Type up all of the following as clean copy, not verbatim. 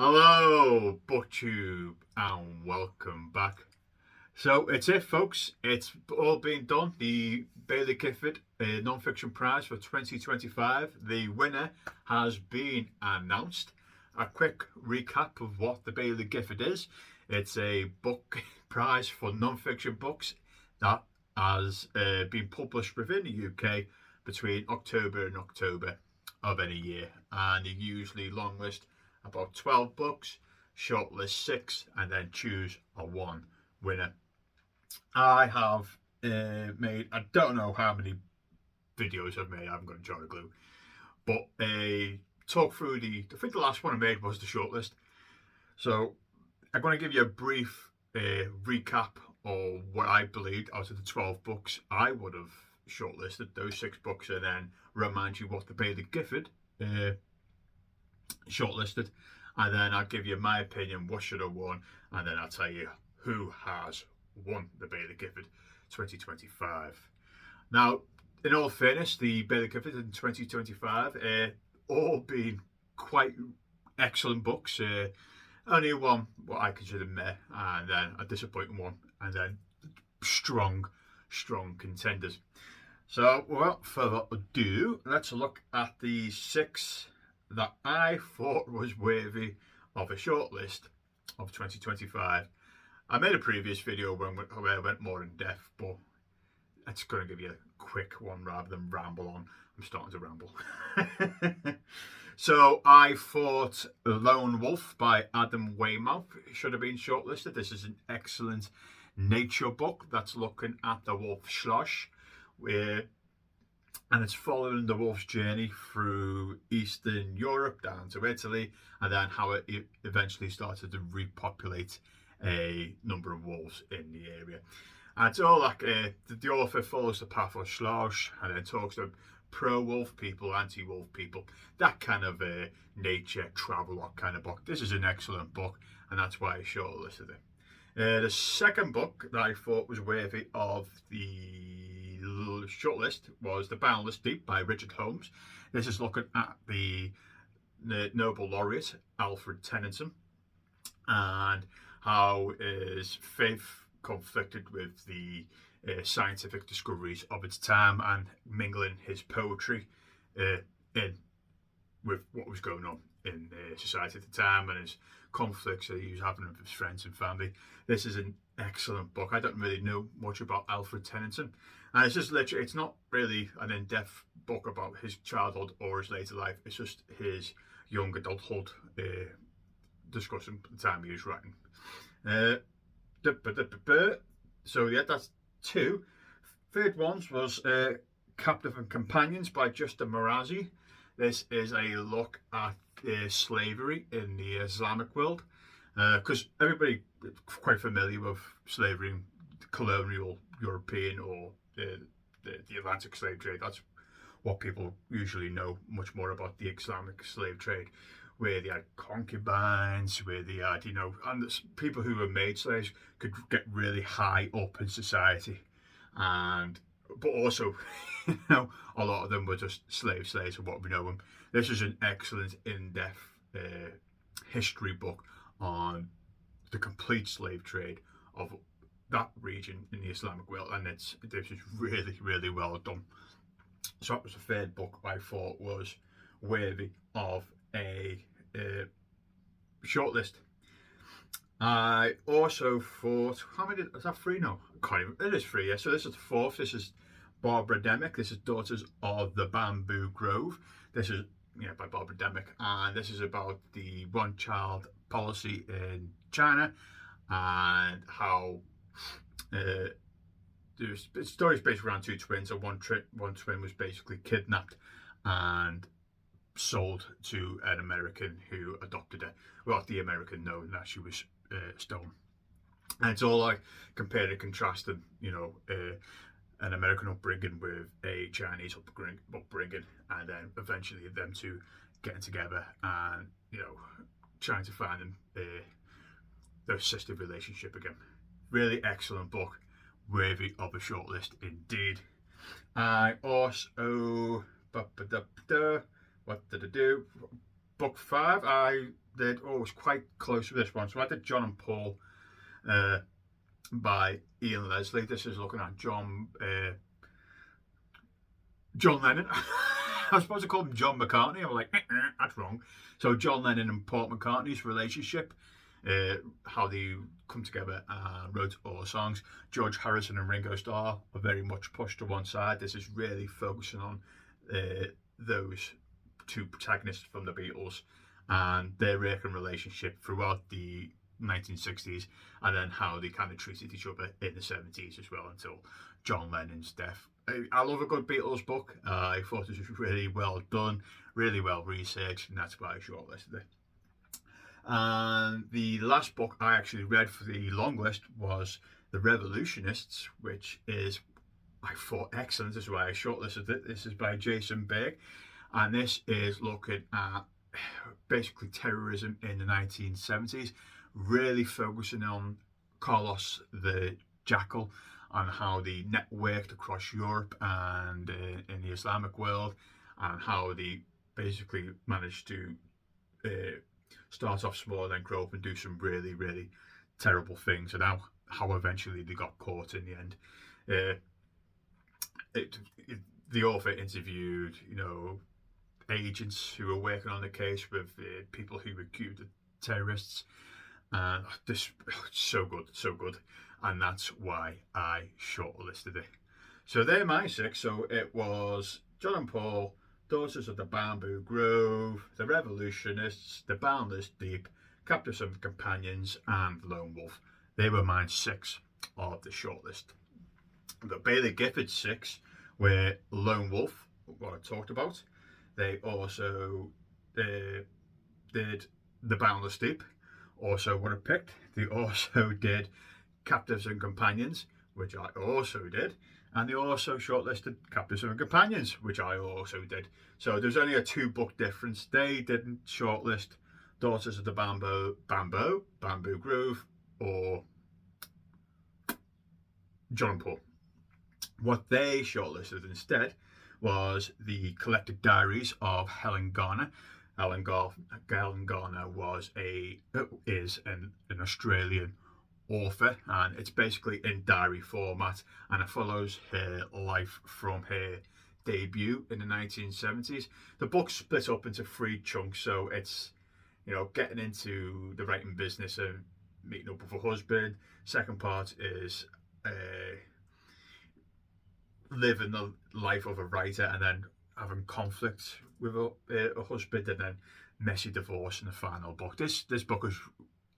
Hello, Booktube, and welcome back. So it's it, folks. It's all been done. The Baillie Gifford non-fiction prize for 2025. The winner has been announced. A quick recap of what the Baillie Gifford is. It's a book prize for non-fiction books that has been published within the UK between October and October of any year, and they usually longlist about 12 books, shortlist 6, and then choose a one winner. I have made, I don't know how many videos I've made, I haven't got a jar of glue, but talk through I think the last one I made was the shortlist. So I'm going to give you a brief recap of what I believed out of the 12 books I would have shortlisted, those 6 books, and then remind you what the Baillie Gifford shortlisted, and then I'll give you my opinion what should have won, and then I'll tell you who has won the Baillie Gifford 2025. Now, in all fairness, the Baillie Gifford in 2025 all been quite excellent books. Only one what I consider meh, and then a disappointing one, and then strong contenders. So without further ado, let's look at the 6 that I thought was worthy of a shortlist of 2025. I made a previous video where I went more in depth, but it's going to give you a quick one rather than ramble on. I'm starting to ramble. So I thought Lone Wolf by Adam Weymouth should have been shortlisted. This is an excellent nature book that's looking at the wolf Schloss, and it's following the wolf's journey through Eastern Europe down to Italy, and then how it eventually started to repopulate a number of wolves in the area. And it's all like the author follows the path of Schloss and then talks to pro-wolf people, anti-wolf people, that kind of nature travelogue kind of book. This is an excellent book, and that's why I shortlisted it. The second book that I thought was worthy of the shortlist was The Boundless Deep by Richard Holmes. This is looking at the Nobel laureate Alfred Tennyson and how his faith conflicted with the scientific discoveries of its time, and mingling his poetry in with what was going on in society at the time and his conflicts that he was having with his friends and family. This is an excellent book. I don't really know much about Alfred Tennyson, and it's just literally, it's not really an in-depth book about his childhood or his later life. It's just his young adulthood, discussing the time he was writing. So yeah, that's 2. Third ones was Captive and Companions by Justin Marazzi. This is a look at slavery in the Islamic world, because everybody is quite familiar with slavery in the colonial European or the Atlantic slave trade. That's what people usually know much more about, the Islamic slave trade, where they had concubines, where they had, and people who were made slaves could get really high up in society, but also, a lot of them were just slaves of what we know them. This is an excellent in-depth history book on the complete slave trade of that region in the Islamic world, and this is really well done. So that was the third book I thought was worthy of a shortlist. I also thought, how many is that? 3 now? It is 3, yeah. So this is the 4th. This is Barbara Demick. This is Daughters of the Bamboo Grove. This is by Barbara Demick, and this is about the one-child policy in China and how the story is based around 2 twins. So one twin was basically kidnapped and sold to an American who adopted her. Well, the American knowing that she was stolen. And it's all like compared and contrasting, an American upbringing with a Chinese upbringing, and then eventually them two getting together and trying to find their sister relationship again. Really excellent book, worthy of a shortlist indeed. I also what did I do? book 5, I did, it was quite close to this one. So I did John and Paul by Ian Leslie. This is looking at John Lennon. I was supposed to call him John McCartney. I was like, that's wrong. So John Lennon and Paul McCartney's relationship, how they come together and wrote all the songs. George Harrison and Ringo Starr are very much pushed to one side. This is really focusing on those two protagonists from the Beatles and their working relationship throughout the 1960s, and then how they kind of treated each other in the 70s as well until John Lennon's death. I love a good Beatles book. I thought it was really well done, really well researched, and that's why I shortlisted it. And the last book I actually read for the long list was The Revolutionists, which is, I thought, excellent. This is why I shortlisted it. This is by Jason Berg, and this is looking at basically terrorism in the 1970s, really focusing on Carlos the Jackal and how they networked across Europe and in the Islamic world, and how they basically managed to start off small and then grow up and do some really, really terrible things, and how eventually they got caught in the end. The author interviewed, agents who were working on the case with people who were accused of terrorists, and this so good, and that's why I shortlisted it. So they're my 6. So it was John and Paul, Daughters of the Bamboo Grove, The Revolutionists, The Boundless Deep, Captives and Companions, and Lone Wolf. They were my 6 of the shortlist. The Baillie Gifford 6 were Lone Wolf, what I talked about. They also did The Boundless Deep, also what I picked. They also did Captives and Companions, which I also did. And they also shortlisted Captives and Companions, which I also did. So there's only a 2-book difference. They didn't shortlist Daughters of the Bamboo Grove, or John and Paul. What they shortlisted instead was the collected diaries of Helen Garner. Helen Garner is an Australian author, and it's basically in diary format, and it follows her life from her debut in the 1970s. The book's split up into 3 chunks, so it's getting into the writing business and meeting up with her husband. Second part is living the life of a writer and then having conflict with her husband, and then messy divorce in the final book. This book is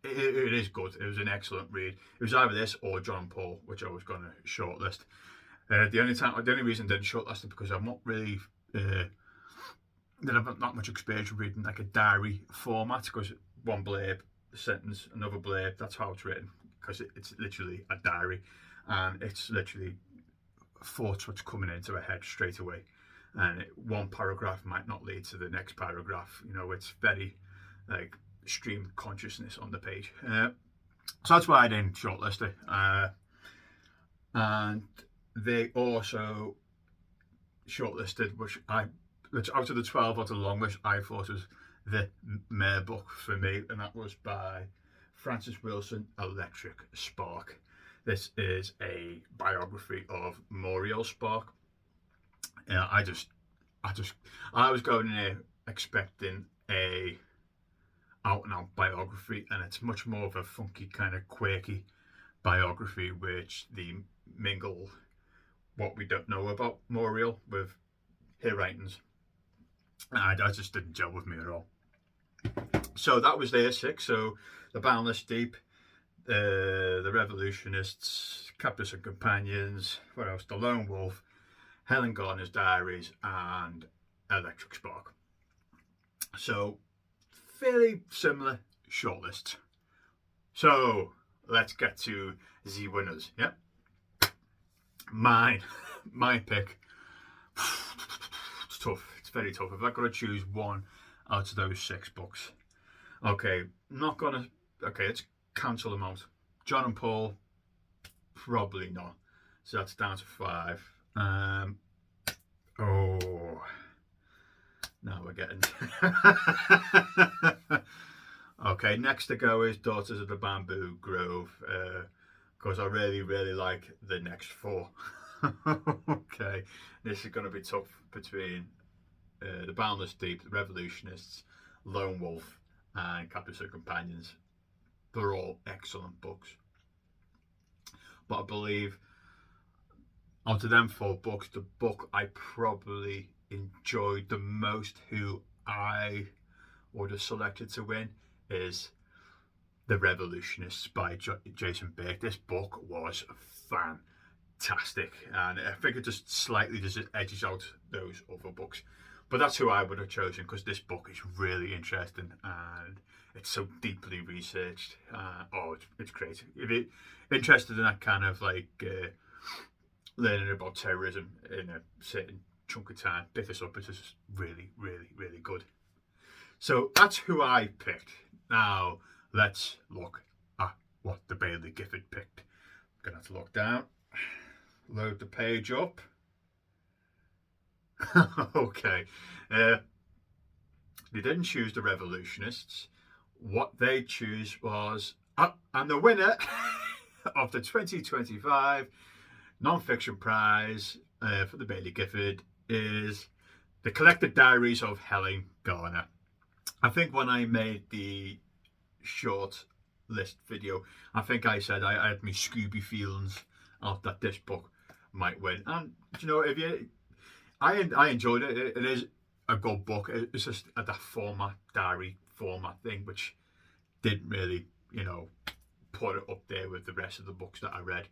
it is good. It was an excellent read. It was either this or John and Paul, which I was going to shortlist. The only reason I didn't shortlist it because I'm not really have not much experience with reading like a diary format, because one blurb, a sentence, another blurb, that's how it's written, because it's literally a diary, and it's literally thoughts what's coming into a head straight away, and one paragraph might not lead to the next paragraph. It's very like stream consciousness on the page. So that's why I didn't shortlist it. And they also shortlisted, which out of the 12 out of the long list, I thought was the mare book for me, and that was by Francis Wilson, Electric Spark. This is a biography of Muriel Spark. I was going in there expecting a out and out biography, and it's much more of a funky kind of quirky biography, which they mingle what we don't know about Muriel with her writings. And I just didn't gel with me at all. So that was their 6. So The Boundless Deep, The Revolutionists, Captives and Companions, what else? The Lone Wolf, Helen Garner's Diaries, and Electric Spark. So fairly similar shortlists. So let's get to the winners. Yeah, my pick. It's tough. It's very tough. If I've got to choose one out of those 6 books, okay, let's cancel them out. John and Paul, probably not. So that's down to 5. Now we're getting. Okay, next to go is Daughters of the Bamboo Grove, because I really, really like the next four. Okay, this is going to be tough between The Boundless Deep, The Revolutionists, Lone Wolf, and Captives and Companions. They're all excellent books. But I believe out of them four books, the book I probably enjoyed the most, who I would have selected to win, is The Revolutionists by Jason Burke. This book was fantastic, and I think it just slightly just edges out those other books. But that's who I would have chosen, because this book is really interesting and it's so deeply researched. It's great. If you're interested in that kind of like learning about terrorism in a certain chunk of time, pick this up. It's just really, really, really good. So that's who I picked. Now let's look at what the Baillie Gifford picked. I'm gonna have to look down, load the page up. Okay, they didn't choose the Revolutionists. What they choose was, and the winner of the 2025 non-fiction prize for the Baillie Gifford is The Collected Diaries of Helen Garner. I think when I made the short list video, I think I said I had my Scooby feelings out that this book might win. And you know, I enjoyed it. It is a good book. It's just at that diary format thing, which didn't really, put it up there with the rest of the books that I read.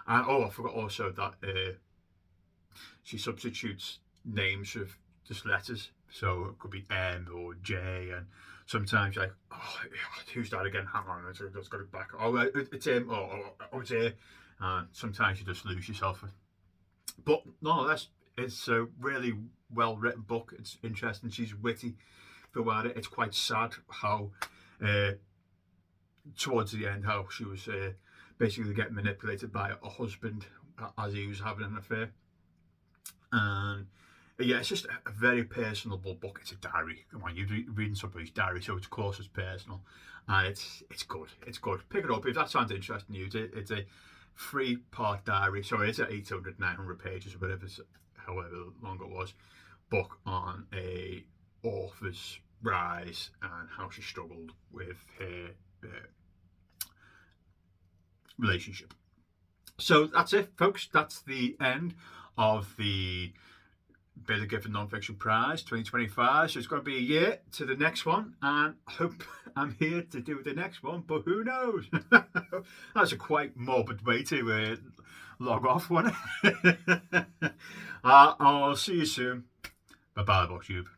And I forgot also that she substitutes names of just letters, so it could be M or J, and sometimes you're like, who's that again? Hang on, let's go back. It's him. It's here. And sometimes you just lose yourself. But nonetheless, it's a really well written book. It's interesting. She's witty throughout it. It's quite sad how towards the end, how she was basically getting manipulated by a husband as he was having an affair. And yeah, it's just a very personable book. It's a diary. Come on, you're reading somebody's diary, so it's close, it's personal, and it's good. It's good. Pick it up if that sounds interesting to you. It's a 3-part diary, so it's at 800, 900 pages, or whatever, however long it was, book on a author's rise and how she struggled with her relationship. So that's it, folks. That's the end of the Baillie Gifford Non-Fiction Prize 2025. So it's going to be a year to the next one, and I hope I'm here to do the next one, but who knows? That's a quite morbid way to log off, wasn't it? I'll see you soon. Bye-bye, Booktube.